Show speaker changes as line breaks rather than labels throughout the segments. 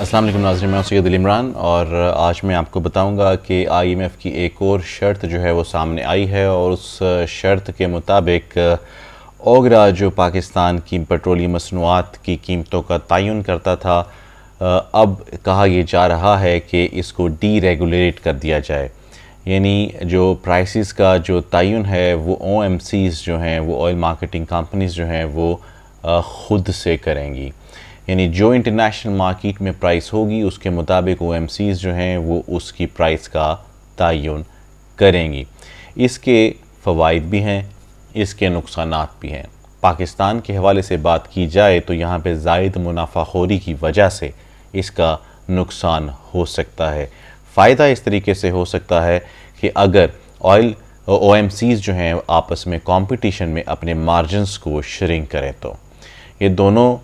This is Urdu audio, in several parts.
السلام علیکم ناظرین، میں سید علی عمران اور آج میں آپ کو بتاؤں گا کہ آئی ایم ایف کی ایک اور شرط جو ہے وہ سامنے آئی ہے، اور اس شرط کے مطابق اوگرا جو پاکستان کی پیٹرولیم مصنوعات کی قیمتوں کا تعین کرتا تھا، اب کہا یہ جا رہا ہے کہ اس کو ڈی ریگولیٹ کر دیا جائے، یعنی جو پرائسز کا جو تعین ہے وہ او ایم سیز جو ہیں، وہ آئل مارکیٹنگ کمپنیز جو ہیں وہ خود سے کریں گی، یعنی جو انٹرنیشنل مارکیٹ میں پرائس ہوگی اس کے مطابق او ایم سیز جو ہیں وہ اس کی پرائس کا تعین کریں گی۔ اس کے فوائد بھی ہیں، اس کے نقصانات بھی ہیں۔ پاکستان کے حوالے سے بات کی جائے تو یہاں پہ زائد منافع خوری کی وجہ سے اس کا نقصان ہو سکتا ہے۔ فائدہ اس طریقے سے ہو سکتا ہے کہ اگر او ایم سیز جو ہیں آپس میں کمپٹیشن میں اپنے مارجنز کو شرنک کریں تو یہ دونوں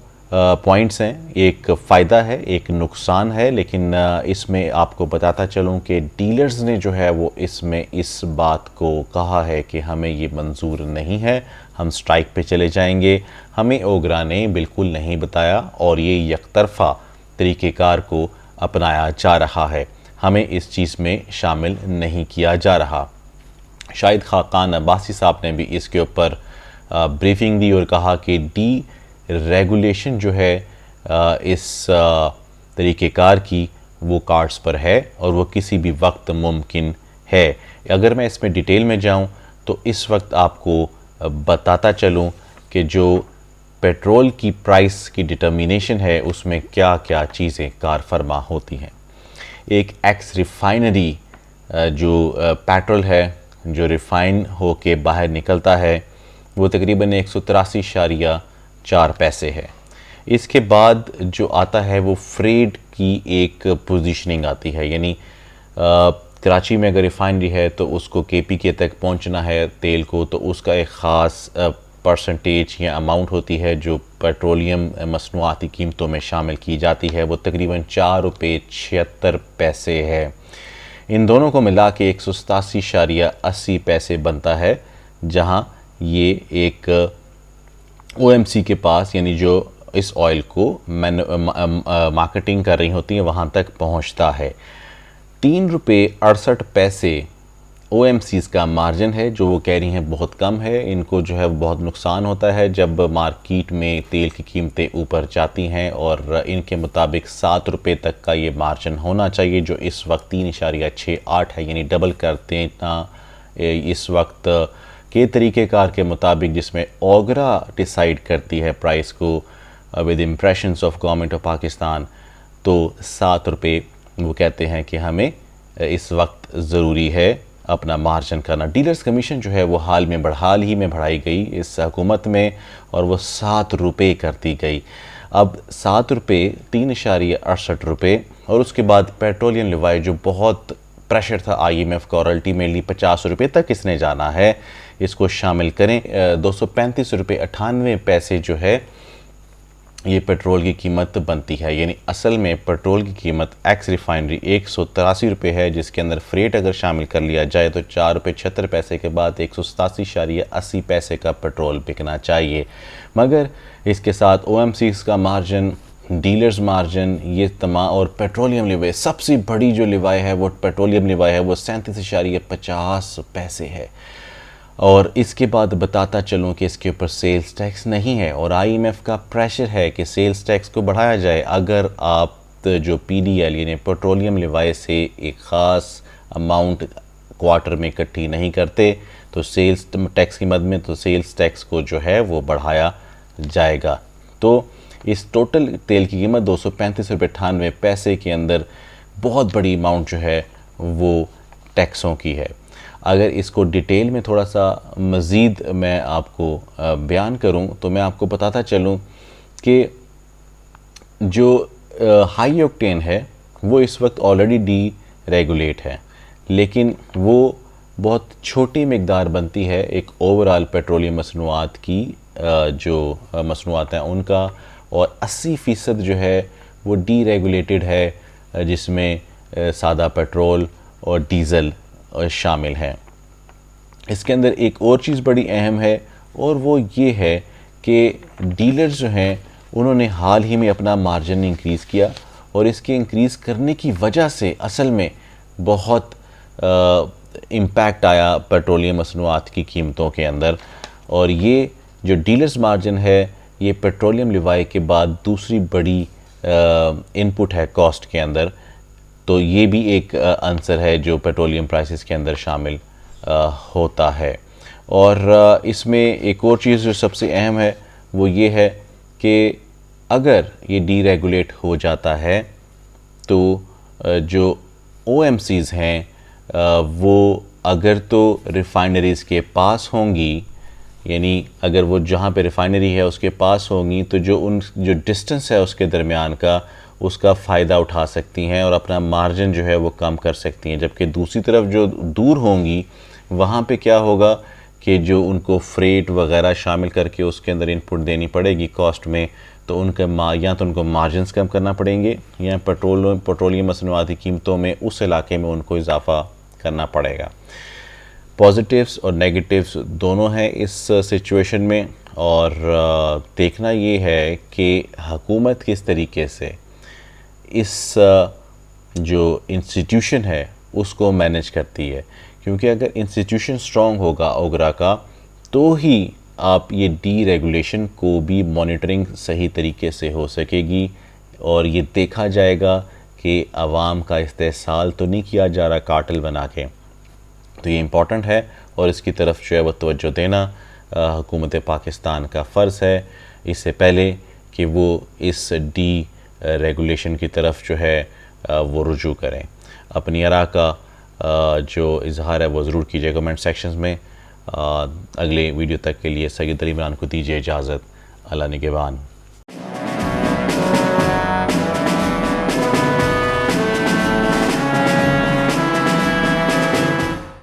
پوائنٹس ہیں، ایک فائدہ ہے ایک نقصان ہے، لیکن اس میں آپ کو بتاتا چلوں کہ ڈیلرز نے جو ہے وہ اس میں اس بات کو کہا ہے کہ ہمیں یہ منظور نہیں ہے، ہم سٹرائک پہ چلے جائیں گے۔ ہمیں اوگرا نے بالکل نہیں بتایا اور یہ یک طرفہ طریقہ کار کو اپنایا جا رہا ہے، ہمیں اس چیز میں شامل نہیں کیا جا رہا۔ شاہد خاقان عباسی صاحب نے بھی اس کے اوپر بریفنگ دی اور کہا کہ ڈی ریگولیشن جو ہے اس طریقہ کار کی وہ کارڈز پر ہے اور وہ کسی بھی وقت ممکن ہے۔ اگر میں اس میں ڈیٹیل میں جاؤں تو اس وقت آپ کو بتاتا چلوں کہ جو پیٹرول کی پرائس کی ڈٹرمینیشن ہے اس میں کیا کیا چیزیں کار فرما ہوتی ہیں۔ ایک ایکس ریفائنری جو پیٹرول ہے جو ریفائن ہو کے باہر نکلتا ہے وہ تقریباً 183.4 پیسے ہے۔ اس کے بعد جو آتا ہے وہ فریڈ کی ایک پوزیشننگ آتی ہے، یعنی کراچی میں اگر ریفائنری ہے تو اس کو کے پی کے تک پہنچنا ہے تیل کو، تو اس کا ایک خاص پرسنٹیج یا اماؤنٹ ہوتی ہے جو پیٹرولیم مصنوعاتی قیمتوں میں شامل کی جاتی ہے، وہ تقریباً 4.76 روپے ہے۔ ان دونوں کو ملا کے 187.80 پیسے بنتا ہے، جہاں یہ ایک او ایم سی کے پاس، یعنی جو اس آئل کو مارکیٹنگ کر رہی ہوتی ہیں وہاں تک پہنچتا ہے۔ 3.68 روپے او ایم سیز کا مارجن ہے، جو وہ کہہ رہی ہیں بہت کم ہے، ان کو جو ہے بہت نقصان ہوتا ہے جب مارکیٹ میں تیل کی قیمتیں اوپر جاتی ہیں، اور ان کے مطابق 7 روپے تک کا یہ مارجن ہونا چاہیے، جو اس وقت 3.68 ہے، یعنی ڈبل کرتے ہیں اس وقت کے طریقہ کار کے مطابق جس میں اوگرا ڈیسائیڈ کرتی ہے پرائس کو with impressions of government of Pakistan, تو 7 روپے وہ کہتے ہیں کہ ہمیں اس وقت ضروری ہے اپنا مارجن کرنا۔ ڈیلرز کمیشن جو ہے وہ حال ہی میں بڑھائی گئی اس حکومت میں، اور وہ 7 روپے کر دی گئی۔ اب 7 روپے 3.68 روپے، اور اس کے بعد پیٹرولیم لیوائی جو بہت پریشر تھا آئی ایم ایف کا، اور الٹیمیٹلی 50 روپے تک اس نے جانا ہے، اس کو شامل کریں۔ 235.98 روپے جو ہے یہ پیٹرول کی قیمت بنتی ہے، یعنی اصل میں پیٹرول کی قیمت ایکس ریفائنری 183 روپے ہے، جس کے اندر فریٹ اگر شامل کر لیا جائے تو 4.76 روپے کے بعد 187.80 پیسے کا پیٹرول بکنا چاہیے۔ مگر اس کے ساتھ او ایم سیز کا مارجن، ڈیلرز مارجن، یہ تمام، اور پیٹرولیم لیوائی، سب سے بڑی جو لیوائی ہے وہ پیٹرولیم لیوائی ہے، وہ 37.50 پیسے ہے۔ اور اس کے بعد بتاتا چلوں کہ اس کے اوپر سیلز ٹیکس نہیں ہے، اور آئی ایم ایف کا پریشر ہے کہ سیلز ٹیکس کو بڑھایا جائے۔ اگر آپ جو پی ڈی ایل یعنی پیٹرولیم لیوائی سے ایک خاص اماؤنٹ کوارٹر میں اکٹھی نہیں کرتے تو سیلز ٹیکس کی مد میں، تو سیلز ٹیکس کو جو ہے وہ بڑھایا جائے گا۔ تو اس ٹوٹل تیل کی قیمت 235.98 روپے کے اندر بہت بڑی اماؤنٹ جو ہے وہ ٹیکسوں کی ہے۔ اگر اس کو ڈیٹیل میں تھوڑا سا مزید میں آپ کو بیان کروں تو میں آپ کو بتاتا چلوں کہ جو ہائی اوکٹین ہے وہ اس وقت آلریڈی ڈی ریگولیٹ ہے، لیکن وہ بہت چھوٹی مقدار بنتی ہے ایک اوورال پیٹرولیم مصنوعات کی، جو مصنوعات ہیں ان کا، اور 80% جو ہے وہ ڈی ریگولیٹڈ ہے، جس میں سادہ پیٹرول اور ڈیزل شامل ہیں۔ اس کے اندر ایک اور چیز بڑی اہم ہے، اور وہ یہ ہے کہ ڈیلرز جو ہیں انہوں نے حال ہی میں اپنا مارجن انکریز کیا، اور اس کے انکریز کرنے کی وجہ سے اصل میں بہت امپیکٹ آیا پیٹرولیم مصنوعات کی قیمتوں کے اندر، اور یہ جو ڈیلرز مارجن ہے یہ پیٹرولیم لیوائی کے بعد دوسری بڑی انپٹ ہے کاسٹ کے اندر، تو یہ بھی ایک عنصر ہے جو پیٹرولیم پرائسز کے اندر شامل ہوتا ہے۔ اور اس میں ایک اور چیز جو سب سے اہم ہے وہ یہ ہے کہ اگر یہ ڈی ریگولیٹ ہو جاتا ہے تو جو او ایم سیز ہیں وہ اگر تو ریفائنریز کے پاس ہوں گی، یعنی اگر وہ جہاں پہ ریفائنری ہے اس کے پاس ہوں گی تو جو ڈسٹنس ہے اس کے درمیان کا اس کا فائدہ اٹھا سکتی ہیں اور اپنا مارجن جو ہے وہ کم کر سکتی ہیں، جبکہ دوسری طرف جو دور ہوں گی وہاں پہ کیا ہوگا کہ جو ان کو فریٹ وغیرہ شامل کر کے اس کے اندر انپٹ دینی پڑے گی کاسٹ میں، تو ان کا یا تو ان کو مارجنز کم کرنا پڑیں گے یا پیٹرولیم مصنوعاتی قیمتوں میں اس علاقے میں ان کو اضافہ کرنا پڑے گا۔ پازیٹیوز اور نیگیٹیوز دونوں ہیں اس سچویشن میں، اور دیکھنا یہ ہے کہ حکومت کس طریقے سے اس جو انسٹیٹیوشن ہے اس کو مینیج کرتی ہے، کیونکہ اگر انسٹیٹیوشن سٹرونگ ہوگا اوگرا کا تو ہی آپ یہ ڈی ریگولیشن کو بھی مانیٹرنگ صحیح طریقے سے ہو سکے گی، اور یہ دیکھا جائے گا کہ عوام کا استحصال تو نہیں کیا جا رہا کارٹل بنا کے۔ تو یہ امپورٹنٹ ہے اور اس کی طرف جو ہے وہ توجہ دینا حکومت پاکستان کا فرض ہے، اس سے پہلے کہ وہ اس ڈی ریگولیشن کی طرف جو ہے وہ رجوع کریں۔ اپنی آراء کا جو اظہار ہے وہ ضرور کیجیے کمنٹ سیکشنز میں۔ اگلے ویڈیو تک کے لیے سید علی عمران کو دیجیے اجازت۔ اللہ نگہبان۔